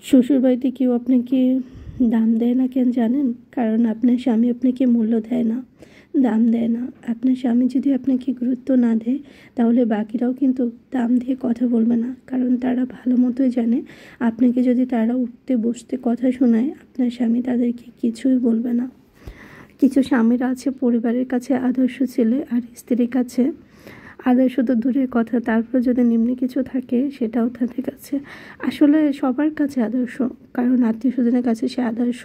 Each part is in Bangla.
শ্বশুরবাড়িতে কেউ আপনাকে দাম দেয় না কেন জানেন? কারণ আপনার স্বামী আপনাকে মূল্য দেয় না, দাম দেয় না। আপনার স্বামী যদি আপনাকে গুরুত্ব না দেয় তাহলে বাকিরাও কিন্তু দাম দিয়ে কথা বলবে না, কারণ তারা ভালো মতোই জানে আপনাকে যদি তারা উঠতে বসতে কথা শোনায় আপনার স্বামী তাদেরকে কিছুই বলবে না। কিছু স্বামীরা আছে পরিবারের কাছে আদর্শ ছেলে আর স্ত্রীর কাছে আদর্শ তো দূরের কথা, তারপর যদি নিম্নে কিছু থাকে সেটাও তাদের কাছে আসলে সবার কাছে আদর্শ, কারণ আত্মীয় স্বজনের কাছে সে আদর্শ।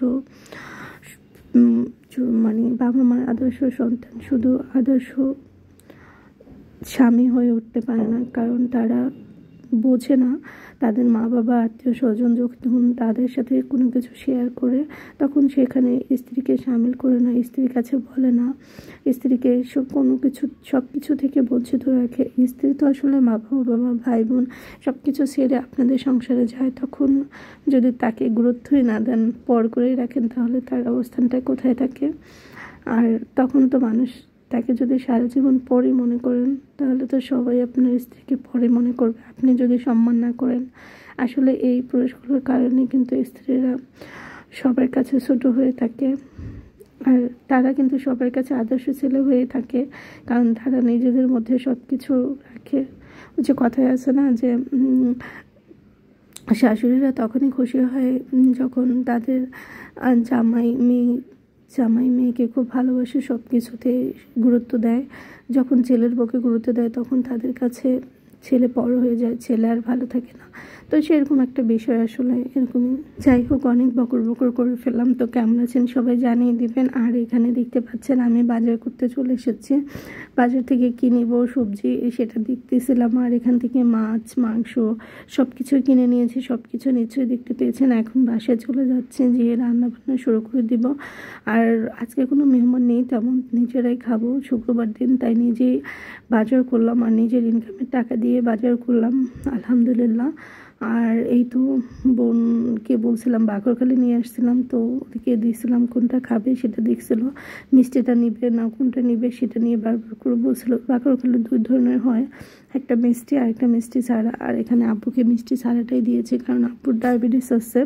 মানে বাবা মার আদর্শ সন্তান শুধু আদর্শ স্বামী হয়ে উঠতে পারে না, কারণ তারা বোঝে না তাদের মা বাবা আত্মীয় স্বজন যখন তাদের সাথে কোনো কিছু শেয়ার করে তখন সেখানে স্ত্রীকে সামিল করে না, স্ত্রীর কাছে বলে না, স্ত্রীকে সব কিছু থেকে বঞ্চিত রাখে। স্ত্রী তো আসলে মা বাবা ভাই বোন সব কিছু ছেড়ে আপনাদের সংসারে যায়, তখন যদি তাকে গুরুত্বই না দেন, পর করেই রাখেন, তাহলে তার অবস্থানটা কোথায় থাকে? আর তখন তো মানুষ তাকে যদি সারা জীবন পরে মনে করেন তাহলে তো সবাই আপনার স্ত্রীকে পরে মনে করবে, আপনি যদি সম্মান না করেন। আসলে এই পুরুষগুলোর কারণে কিন্তু স্ত্রীরা সবার কাছে ছোট হয়ে থাকে, আর তারা কিন্তু সবার কাছে আদর্শ ছেলে হয়ে থাকে, কারণ তারা নিজেদের মধ্যে সব কিছু রাখে। যে কথায় আছে না যে শাশুড়িরা তখনই খুশি হয় যখন তাদের জামাই মেয়েকে খুব ভালোবাসে, সব কিছুতে গুরুত্ব দেয়। যখন ছেলের বউকে গুরুত্ব দেয় তখন তাদের কাছে ছেলে বড় হয়ে যায়, ছেলে আর ভালো থাকে না। তো সেরকম একটা বিষয় আসলে এরকমই। যাই হোক, অনেক বকর করে ফেললাম। তো কেমন আছেন সবাই জানিয়ে দিবেন। আর এখানে দেখতে পাচ্ছেন আমি বাজার করতে চলে এসেছি। বাজার থেকে কী নিব সবজি সেটা দেখতেছিলাম, আর এখান থেকে মাছ মাংস সব কিছুই কিনে নিয়েছি। সব কিছু নিশ্চয়ই দেখতে পেয়েছেন। এখন বাসায় চলে যাচ্ছে, যে রান্না বান্না শুরু করে দিব। আর আজকে কোনো মেহমান নেই তেমন, নিজেরাই খাবো, শুক্রবার দিন, তাই নিজেই বাজার করলাম আর নিজের ইনকামের টাকা দিয়ে বাজার করলাম, আলহামদুলিল্লাহ। আর এই তো বোনকে বলছিলাম বাকরখালি নিয়ে আসছিলাম, তো ওদিকে দিয়েছিলাম কোনটা খাবে সেটা দেখছিল, মিষ্টিটা নিবে না কোনটা নিবে সেটা নিয়ে বারবার করে বলছিল। বাকরখালি দুই ধরনের হয়, একটা মিষ্টি আর একটা মিষ্টি ছাড়া। আর এখানে আব্বুকে মিষ্টি ছাড়াটাই দিয়েছে, কারণ আব্বুর ডায়াবেটিস আছে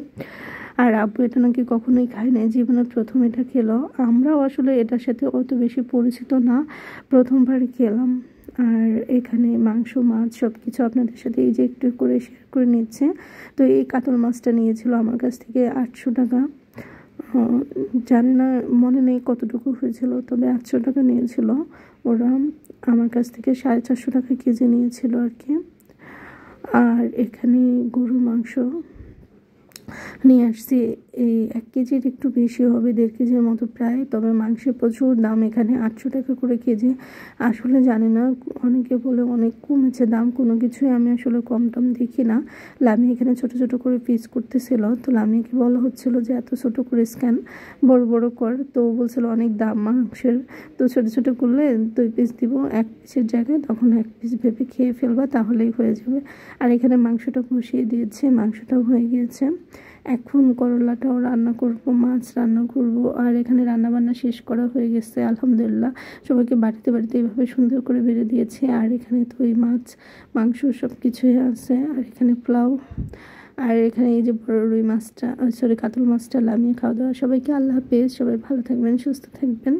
আর আব্বু এটা নাকি কখনোই খায় না, জীবনে প্রথম এটা খেলো। আমরাও আসলে এটার সাথে অত বেশি পরিচিত না, প্রথমবার খেলাম। আর এখানে মাংস মাছ সব কিছু আপনাদের সাথে এই যে একটু করে শেয়ার করে নিচ্ছে। তো এই কাতল মাছটা নিয়েছিল আমার কাছ থেকে 800 টাকা, জানি না মনে নেই কতটুকু হয়েছিল, তবে 800 টাকা নিয়েছিল ওরা। আমার কাছ থেকে 450 টাকা কেজি নিয়েছিল আর কি। আর এখানে গরুর মাংস নিয়ে আসছি, এই 1 কেজির একটু বেশি হবে, 1.5 কেজির মতো প্রায়। তবে মাংসের প্রচুর দাম, এখানে 800 টাকা করে কেজি। আসলে জানি না, অনেকে বলে অনেক কমেছে দাম, কোনো কিছুই আমি আসলে কম দাম দেখি না। লামি এখানে ছোট ছোট করে পিস করতেছিল, তো লামিকে বলা হচ্ছিল যে এত ছোট করে স্ক্যান বড় বড় কর, তো বলছিল অনেক দাম মাংসের, তো ছোট ছোট করলে 2 পিস দিব, 1 পিসের জায়গায় তখন 1 পিস ভেবে খেয়ে ফেলবা, তাহলেই হয়ে যাবে। আর এখানে মাংসটা বসিয়ে দিয়েছে, মাংসটাও হয়ে গিয়েছে। এখন করলাটাও রান্না করব, মাছ রান্না করব। আর এখানে রান্না বান্না শেষ করা হয়ে গেছে আলহামদুলিল্লাহ, সবাইকে বাড়িতে এইভাবে সুন্দর করে বেড়ে দিয়েছে। আর এখানে তো ওই মাছ মাংস সব কিছুই আছে। আর এখানে পোলাও, আর এখানে এই যে বড় রুই মাছটা কাতল মাছটা লামিয়ে খাওয়া দাওয়া। সবাইকে আল্লাহ হাফেজ, সবাই ভালো থাকবেন সুস্থ থাকবেন।